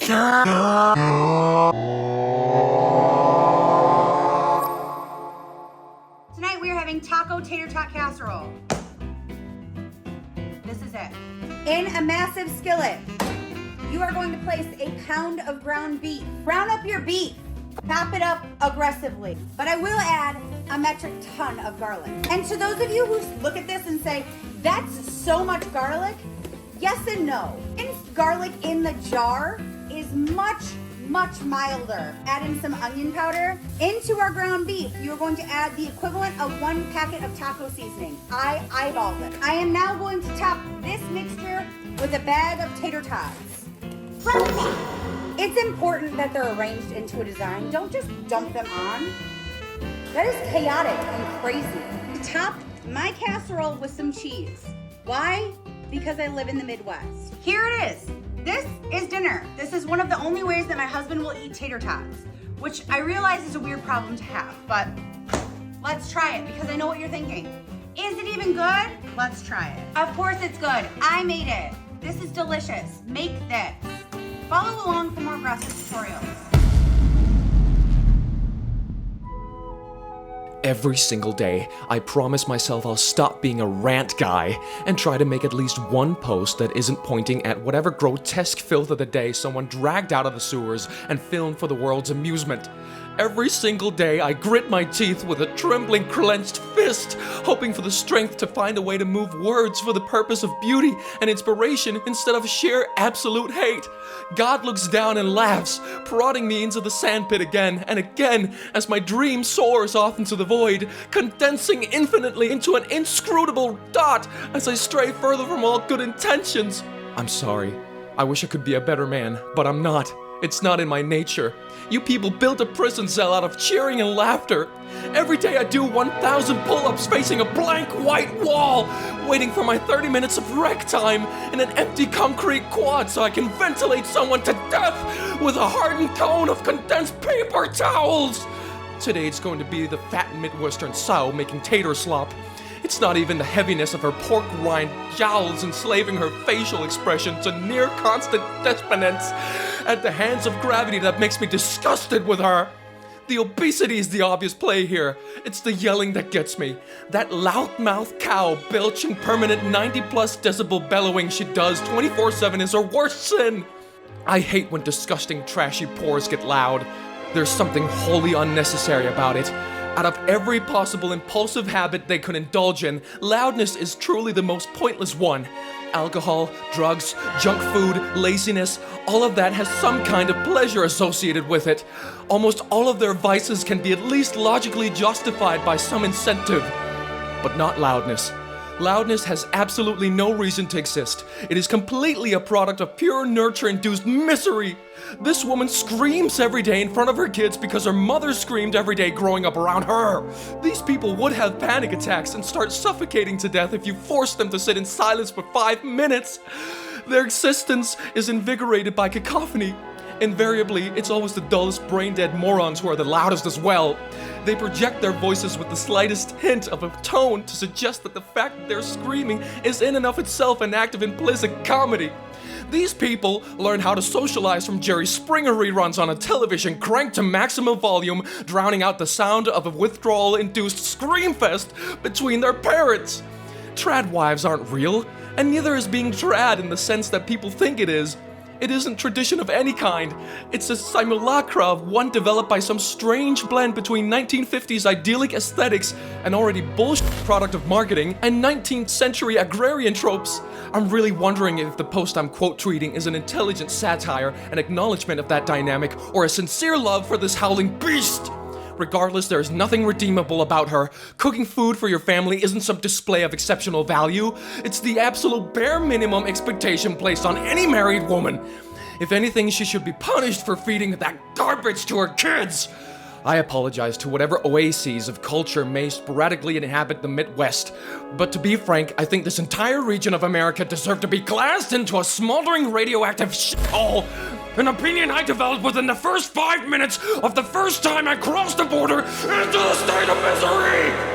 Tonight we are having taco tater tot casserole. This is it. In a massive skillet, you are going to place a pound of ground beef. Brown up your beef. Chop it up aggressively. But I will add a metric ton of garlic. And to those of you who look at this and say, that's so much garlic, yes and no. Garlic in the jar is much milder. Add in some onion powder. Into our ground beef, you're going to add the equivalent of 1 packet of taco seasoning. I eyeballed it. I am now going to top this mixture with a bag of tater tots. It's important that they're arranged into a design. Don't just dump them on. That is chaotic and crazy. Top my casserole with some cheese. Why? Because I live in the Midwest. Here it is. This is dinner. This is one of the only ways that my husband will eat tater tots, which I realize is a weird problem to have, but let's try it because I know what you're thinking. Is it even good? Let's try it. Of course it's good. I made it. This is delicious. Make this. Follow along for more aggressive tutorials. Every single day, I promise myself I'll stop being a rant guy and try to make at least one post that isn't pointing at whatever grotesque filth of the day someone dragged out of the sewers and filmed for the world's amusement. Every single day, I grit my teeth with a trembling, clenched fist, hoping for the strength to find a way to move words for the purpose of beauty and inspiration instead of sheer absolute hate. God looks down and laughs, prodding me into the sandpit again and again as my dream soars off into the void, condensing infinitely into an inscrutable dot as I stray further from all good intentions. I'm sorry. I wish I could be a better man, but I'm not. It's not in my nature. You people built a prison cell out of cheering and laughter. Every day I do 1,000 pull-ups facing a blank white wall, waiting for my 30 minutes of rec time in an empty concrete quad so I can ventilate someone to death with a hardened cone of condensed paper towels. Today it's going to be the fat Midwestern sow making tater slop. It's not even the heaviness of her pork rind jowls enslaving her facial expression to near constant despondence at the hands of gravity that makes me disgusted with her. The obesity is the obvious play here. It's the yelling that gets me. That loudmouth cow belching permanent 90+ decibel bellowing she does 24/7 is her worst sin. I hate when disgusting trashy pores get loud. There's something wholly unnecessary about it. Out of every possible impulsive habit they could indulge in, loudness is truly the most pointless one. Alcohol, drugs, junk food, laziness, all of that has some kind of pleasure associated with it. Almost all of their vices can be at least logically justified by some incentive. But not loudness. Loudness has absolutely no reason to exist. It is completely a product of pure nurture-induced misery. This woman screams every day in front of her kids because her mother screamed every day growing up around her. These people would have panic attacks and start suffocating to death if you forced them to sit in silence for 5 minutes. Their existence is invigorated by cacophony. Invariably, it's always the dullest brain-dead morons who are the loudest as well. They project their voices with the slightest hint of a tone to suggest that the fact that they're screaming is in and of itself an act of implicit comedy. These people learn how to socialize from Jerry Springer reruns on a television cranked to maximum volume, drowning out the sound of a withdrawal-induced scream fest between their parents. Trad wives aren't real, and neither is being trad in the sense that people think it is. It isn't tradition of any kind. It's a simulacra of one developed by some strange blend between 1950s idyllic aesthetics, an already bullshit product of marketing, and 19th century agrarian tropes. I'm really wondering if the post I'm quote tweeting is an intelligent satire, an acknowledgement of that dynamic, or a sincere love for this howling beast. Regardless, there is nothing redeemable about her. Cooking food for your family isn't some display of exceptional value. It's the absolute bare minimum expectation placed on any married woman. If anything, she should be punished for feeding that garbage to her kids. I apologize to whatever oases of culture may sporadically inhabit the Midwest, but to be frank, I think this entire region of America deserved to be glassed into a smoldering radioactive shithole. An opinion I developed within the first 5 minutes of the first time I crossed the border into the state of Missouri!